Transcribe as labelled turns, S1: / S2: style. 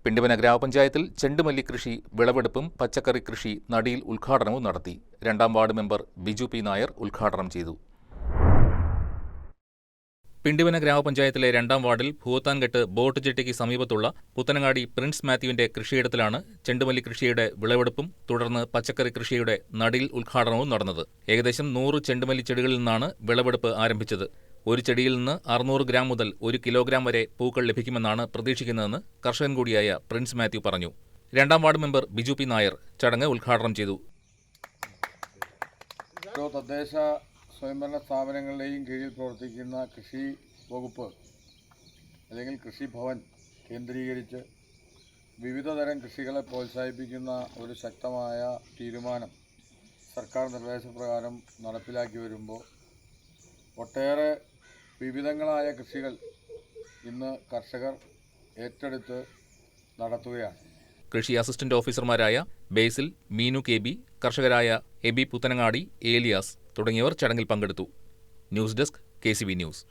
S1: പിണ്ടിവന ഗ്രാമപഞ്ചായത്തിൽ ചെണ്ടുമല്ലി കൃഷി, വിളവെടുപ്പും പച്ചക്കറി കൃഷി നടിയിൽ ഉദ്ഘാടനവും നടത്തി. 2ാം ward member Biju P Nair ഉദ്ഘാടനം ചെയ്തു. പിണ്ടിവന ഗ്രാമപഞ്ചായത്തിലെ 2ാം വാർഡിൽ ഭൂത്താൻകെട്ട് ബോട്ട് ജെട്ടിക്ക് സമീപത്തുള്ള പുത്തനങ്ങാടി പ്രിൻസ് മാത്യുവിന്റെ കൃഷിയിടത്തിലാണ് ചെണ്ടുമല്ലി കൃഷിയുടെ വിളവെടുപ്പും തുടർന്ന് പച്ചക്കറി കൃഷിയുടെ നടിയിൽ ഉദ്ഘാടനവും നടന്നത്. ഏകദേശം 100 ചെണ്ടുമല്ലി ചെടികളിൽ നിന്നാണ് വിളവെടുപ്പ് ആരംഭിച്ചത്. ഒരു ചെടിയിൽ നിന്ന് 600 ഗ്രാം മുതൽ 1 കിലോഗ്രാം വരെ പൂക്കൾ ലഭിക്കുമെന്നാണ് പ്രതീക്ഷിക്കുന്നതെന്ന് കർഷകൻ കൂടിയായ പ്രിൻസ് മാത്യു പറഞ്ഞു. 2ാം ward member Biju P Nair ചടങ്ങ് ഉദ്ഘാടനം ചെയ്തു.
S2: തദ്ദേശ സ്വയംഭരണ സ്ഥാപനങ്ങളുടെയും കീഴിൽ പ്രവർത്തിക്കുന്ന കൃഷി വകുപ്പ് അല്ലെങ്കിൽ കൃഷിഭവൻ കേന്ദ്രീകരിച്ച് വിവിധ തരം കൃഷികളെ പ്രോത്സാഹിപ്പിക്കുന്ന ഒരു ശക്തമായ തീരുമാനം സർക്കാർ നിർദ്ദേശപ്രകാരം നടപ്പിലാക്കി വരുമ്പോൾ ഒട്ടേറെ വിവിധങ്ങളായ കൃഷികൾ ഇന്ന് കർഷകർ ഏറ്റെടുത്ത് നടത്തുകയാണ്.
S1: കൃഷി അസിസ്റ്റന്റ് ഓഫീസർമാരായ ബേസിൽ, മീനു കെ ബി, കർഷകരായ എബി പുത്തനങ്ങാടി, ഏലിയാസ് തുടങ്ങിയവർ ചടങ്ങിൽ പങ്കെടുത്തു. News desk KCB news.